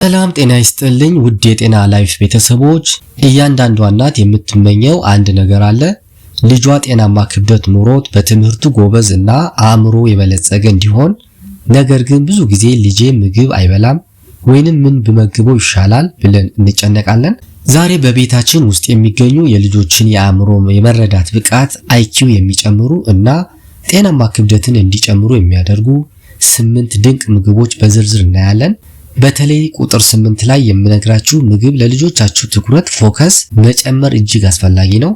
ሰላም ጤና ይስጥልኝ ውድ የጤና ላይፍ ቤተሰቦች፣ እያንዳንዷ እናት የምትመኘው አንድ ነገር አለ። ልጇ ጤናማ ክብደት ኑሮት በትምህርቱ ጎበዝ እና አእምሮ የበለጸገ እንዲሆን። ነገር ግን ብዙ ጊዜ ልጄ ምግብ አይበላም ወይንም ምን ብመግበው ይሻላል ብለን እንጨነቃለን። ዛሬ በቤታችን ውስጥ የሚገኙ የልጆችን የአእምሮ የመረዳት ብቃት IQ የሚጨምሩ እና ጤናማ ክብደትን እንዲጨምሩ የሚያደርጉ 8 ድንቅ ምግቦች በዝርዝር እናያለን። በተለይ ቁጥር 8 ላይ የምነግራችሁ ምግብ ለልጆቻችሁ ትኩረት ፎከስ መጨመር እጅግ አስፈላጊ ነው።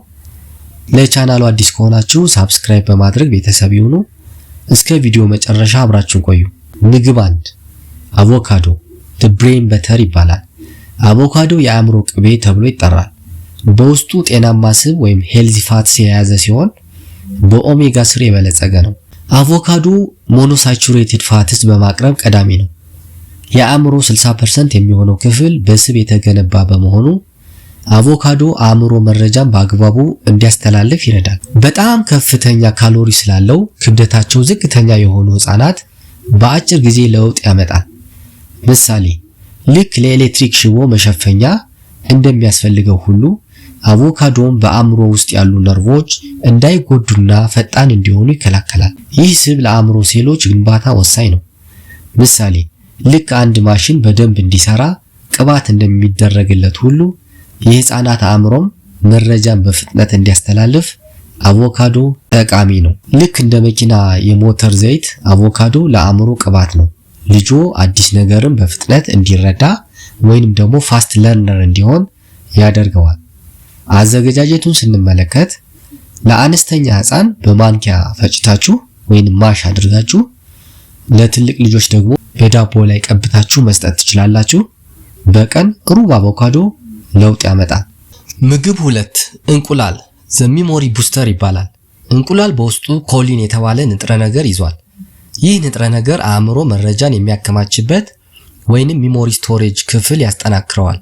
ለቻናሉ አዲስ ከሆናችሁ ሳብስክራይብ በማድረግ ቤተሰብ ይሁኑ። እስከ ቪዲዮ መጨረሻ አብራችሁን ቆዩ። ምግብ 1 አቮካዶ the brain butter ይባላል። አቮካዶ የአእምሮ ቅቤ ተብሎ ይጠራል። በውስጡ ጤናማ ስብ ወይም ሄልዚ ፋትስ የያዘ ሲሆን በኦሜጋ 3 የበለጸገ ነው። አቮካዶ ሞኖሳቹሬትድ ፋትስ በማቅረብ ቀዳሚ ነው። የአእምሮ 60% የሚሆነው ክፍል በስብ የተገነባ በመሆኑ አቮካዶ አእምሮ መረጃን በአግባቡ እንዲያስተላልፍ ይረዳል። በጣም ከፍተኛ ካሎሪ ስላለው ክብደታቸው ዝቅተኛ የሆኑ ህፃናት በአጭር ጊዜ ለውጥ ያመጣል። ምሳሌ ልክ ለኤሌክትሪክ ሽቦ መሸፈኛ እንደሚያስፈልገው ሁሉ አቮካዶም በአእምሮ ውስጥ ያሉ ነርቮች እንዳይጎዱና ፈጣን እንዲሆኑ ይከላከላል። ይህ ስብ ለአእምሮ ሴሎች ግንባታ ወሳኝ ነው። ምሳሌ ልክ አንድ ማሽን በደንብ እንዲሰራ ቅባት እንደሚደረግለት ሁሉ የህፃናት አእምሮም መረጃን በፍጥነት እንዲያስተላልፍ አቮካዶ ጠቃሚ ነው። ልክ እንደ መኪና የሞተር ዘይት አቮካዶ ለአእምሮ ቅባት ነው። ልጆ አዲስ ነገርን በፍጥነት እንዲረዳ ወይንም ደግሞ ፋስት ለርነር እንዲሆን ያደርገዋል። አዘገጃጀቱን ስንመለከት ለአነስተኛ ህፃን በማንኪያ ፈጭታችሁ ወይንም ማሽ አድርጋችሁ፣ ለትልቅ ልጆች ደግሞ በዳቦ ላይ ቀብታችሁ መስጠት ትችላላችሁ። በቀን ሩብ አቮካዶ ለውጥ ያመጣል። ምግብ 2 እንቁላል the memory booster ይባላል። እንቁላል በውስጡ ኮሊን የተባለ ንጥረ ነገር ይዟል። ይህ ንጥረ ነገር አእምሮ መረጃን የሚያከማችበት ወይንም ሚሞሪ ስቶሬጅ ክፍል ያጠናክረዋል።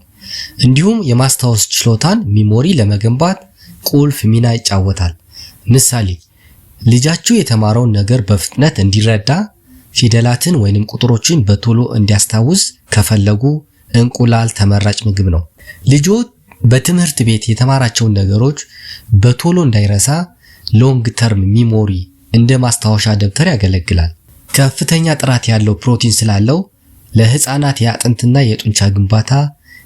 እንዲሁም የማስታወስ ችሎታን ሚሞሪ ለመገንባት ቁልፍ ሚና ይጫወታል። ምሳሌ ልጃችሁ የተማረውን ነገር በፍጥነት እንዲረዳ ፊደላትን ወይንም ቁጥሮችን በቶሎ እንዲያስታውስ ከፈለጉ እንቁላል ተመራጭ ምግብ ነው። ልጆ በትምህርት ቤት የተማራቸውን ነገሮች በቶሎ እንዳይረሳ ሎንግ ተርም ሚሞሪ እንደ ማስታወሻ ደብተር ያገለግላል። ከፍተኛ ጥራት ያለው ፕሮቲን ስላለው ለህፃናት የአጥንትና የጡንቻ ግንባታ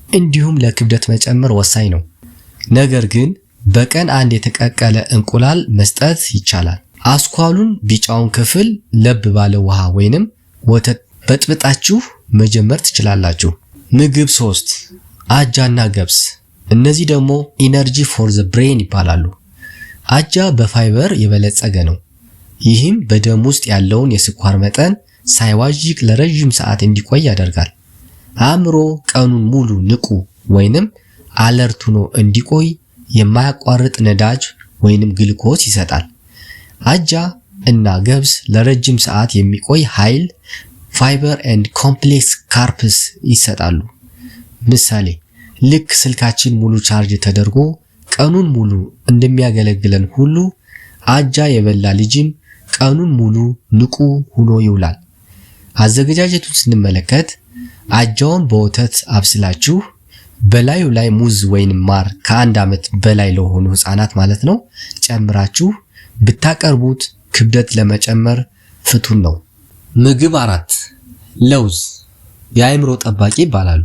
እንዲሁም ለክብደት መጨመር ወሳኝ ነው። ነገር ግን በቀን አንድ የተቀቀለ እንቁላል መስጠት ይቻላል። አስኳሉን ቢጫውን ክፍል ለብ ባለ ውሃ ወይንም ወተት በጥብጣችሁ መጀመር ትችላላችሁ። ምግብ 3 አጃና ገብስ። እነዚህ ደግሞ ኢነርጂ ፎር ዘ ብሬን ይባላሉ። አጃ በፋይበር የበለጸገ ነው። ይህም በደም ውስጥ ያለውን የስኳር መጠን ሳይዋዥቅ ለረጅም ሰዓት እንዲቆይ ያደርጋል። አእምሮ ቀኑን ሙሉ ንቁ ወይንም አለርት ሆኖ እንዲቆይ የማያቋርጥ ነዳጅ ወይንም ግሉኮስ ይሰጣል። አጃ እና ገብስ ለረጅም ሰዓት የሚቆይ ኃይል፣ ፋይበር ኤንድ ኮምፕሌክስ ካርፕስ ይሰጣሉ። ምሳሌ ልክ ስልካችን ሙሉ ቻርጅ ተደርጎ ቀኑን ሙሉ እንደሚያገለግለን ሁሉ አጃ የበላ ልጅም ቀኑን ሙሉ ንቁ ሆኖ ይውላል። አዘገጃጀቱን ስንመለከት አጃውን በወተት አብስላችሁ በላዩ ላይ ሙዝ ወይንም ማር ከ1 ዓመት በላይ ለሆኑ ህፃናት ማለት ነው ጨምራችሁ ብታቀርቡት ክብደት ለመጨመር ፍቱን ነው። ምግብ 4 ለውዝ የአእምሮ ጠባቂ ይባላሉ።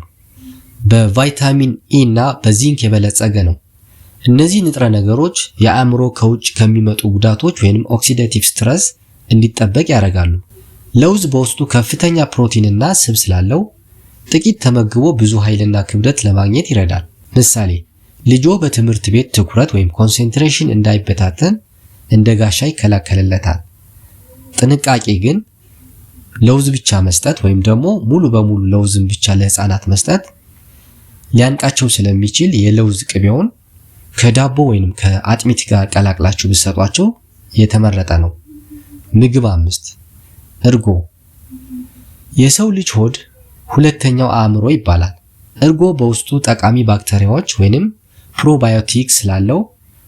በቫይታሚን E እና በዚንክ የበለጸገ ነው። እነዚህ ንጥረ ነገሮች የአእምሮ ከውጭ ከሚመጡ ጉዳቶች ወይንም ኦክሲዳቲቭ ስትረስ እንዲጠበቅ ያደርጋሉ። ለውዝ በውስጡ ከፍተኛ ፕሮቲን እና ስብ ስላለው ጥቂት ተመግቦ ብዙ ኃይልና ክብደት ለማግኘት ይረዳል። ምሳሌ ልጆ በትምህርት ቤት ትኩረት ወይም ኮንሰንትሬሽን እንዳይበታተን እንደ ጋሻ ይከላከልለታል። ጥንቃቄ ግን ለውዝ ብቻ መስጠት ወይም ደግሞ ሙሉ በሙሉ ለውዝን ብቻ ለህፃናት መስጠት ሊያንቃቸው ስለሚችል የለውዝ ቅቤውን ከዳቦ ወይንም ከአጥሚት ጋር ቀላቅላችሁ ብትሰጧቸው የተመረጠ ነው። ምግብ 5 እርጎ የሰው ልጅ ሆድ ሁለተኛው አእምሮ ይባላል። እርጎ በውስጡ ጠቃሚ ባክቴሪያዎች ወይንም ፕሮባዮቲክስ ስላለው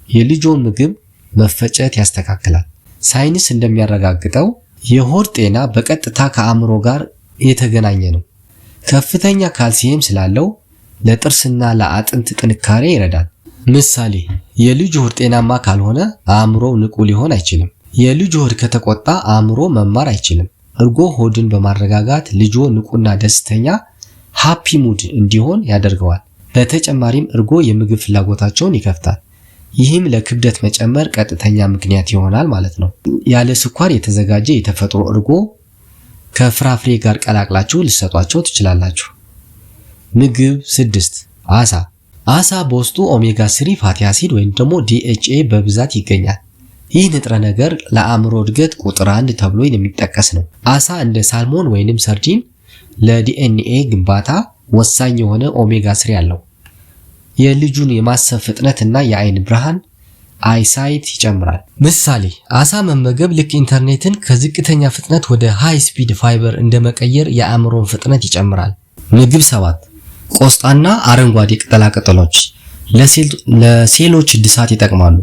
የልጆን ምግብ መፈጨት ያስተካክላል። ሳይንስ እንደሚያረጋግጠው የሆድ ጤና በቀጥታ ከአእምሮ ጋር የተገናኘ ነው። ከፍተኛ ካልሲየም ስላለው ለጥርስና ለአጥንት ጥንካሬ ይረዳል። ምሳሌ የልጅ ሆድ ጤናማ ካልሆነ አእምሮው ንቁ ሊሆን አይችልም። የልጅ ሆድ ከተቆጣ አእምሮ መማር አይችልም። እርጎ ሆድን በማረጋጋት ልጆ ንቁና ደስተኛ ሃፒ ሙድ እንዲሆን ያደርገዋል። በተጨማሪም እርጎ የምግብ ፍላጎታቸውን ይከፍታል። ይህም ለክብደት መጨመር ቀጥተኛ ምክንያት ይሆናል ማለት ነው። ያለ ስኳር የተዘጋጀ የተፈጥሮ እርጎ ከፍራፍሬ ጋር ቀላቅላችሁ ልትሰጧቸው ትችላላችሁ። ምግብ 6 አሳ። አሳ በውስጡ ኦሜጋ 3 ፋቲ አሲድ ወይም ደግሞ DHA በብዛት ይገኛል። ይህ ንጥረ ነገር ለአእምሮ እድገት ቁጥር 1 ተብሎ የሚጠቀስ ነው። አሳ እንደ ሳልሞን ወይንም ሰርዲን ለዲኤንኤ ግንባታ ወሳኝ የሆነ ኦሜጋ 3 አለው። የልጁን የማሰብ ፍጥነትና የአይን ብርሃን አይሳይት ይጨምራል። ምሳሌ አሳ መመገብ ልክ ኢንተርኔትን ከዝቅተኛ ፍጥነት ወደ ሃይ ስፒድ ፋይበር እንደመቀየር የአእምሮን ፍጥነት ይጨምራል። ምግብ 7 ቆስጣና አረንጓዴ ቅጠላቅጠሎች ለሴሎች እድሳት ይጠቅማሉ።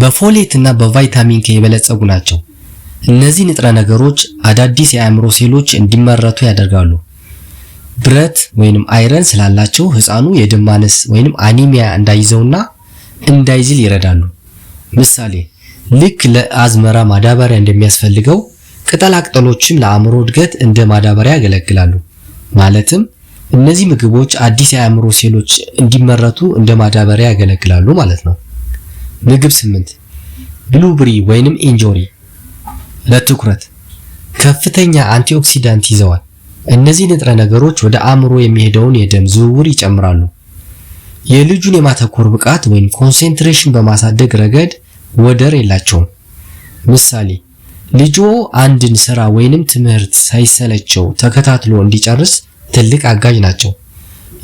በፎሌት እና በቫይታሚን K የበለጸጉ ናቸው። እነዚህ ንጥረ ነገሮች አዳዲስ የአእምሮ ሴሎች እንዲመረቱ ያደርጋሉ። ብረት ወይንም አይረን ስላላቸው ህፃኑ የደም ማነስ ወይንም አኒሚያ እንዳይዘውና እንዳይዝል ይረዳሉ። ምሳሌ ልክ ለአዝመራ ማዳበሪያ እንደሚያስፈልገው ቅጠላቅጠሎችም ለአእምሮ እድገት እንደ ማዳበሪያ ያገለግላሉ። ማለትም እነዚህ ምግቦች አዲስ የአእምሮ ሴሎች እንዲመረቱ እንደ ማዳበሪያ ያገለግላሉ ማለት ነው። ምግብ 8 ብሉብሪ ወይንም ኢንጆሪ ለትኩረት ከፍተኛ አንቲኦክሲዳንት ይዘዋል። እነዚህ ንጥረ ነገሮች ወደ አእምሮ የሚሄደውን የደም ዝውውር ይጨምራሉ። የልጁን የማተኮር ብቃት ወይም ኮንሰንትሬሽን በማሳደግ ረገድ ወደር የላቸውም። ምሳሌ ልጆ አንድን ስራ ወይንም ትምህርት ሳይሰለቸው ተከታትሎ እንዲጨርስ ትልቅ አጋዥ ናቸው።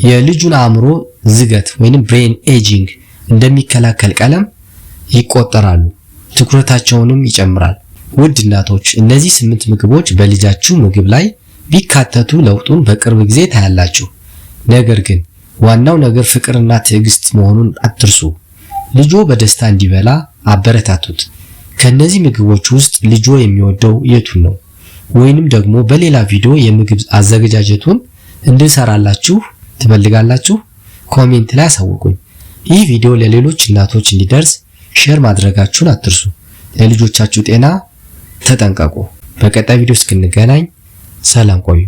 የልጁን አእምሮ ዝገት ወይንም ብሬን ኤጂንግ እንደሚከላከል ቀለም ይቆጠራሉ። ትኩረታቸውንም ይጨምራል። ውድ እናቶች እነዚህ 8 ምግቦች በልጃችሁ ምግብ ላይ ቢካተቱ ለውጡን በቅርብ ጊዜ ታያላችሁ። ነገር ግን ዋናው ነገር ፍቅርና ትዕግስት መሆኑን አትርሱ። ልጆ በደስታ እንዲበላ አበረታቱት። ከነዚህ ምግቦች ውስጥ ልጆ የሚወደው የቱን ነው? ወይንም ደግሞ በሌላ ቪዲዮ የምግብ አዘገጃጀቱን እንድሰራላችሁ ትፈልጋላችሁ? ኮሜንት ላይ አሳውቁኝ። ይህ ቪዲዮ ለሌሎች እናቶች እንዲደርስ ሼር ማድረጋችሁን አትርሱ። ለልጆቻችሁ ጤና ተጠንቀቁ። በቀጣይ ቪዲዮ እስክንገናኝ ሰላም ቆዩ።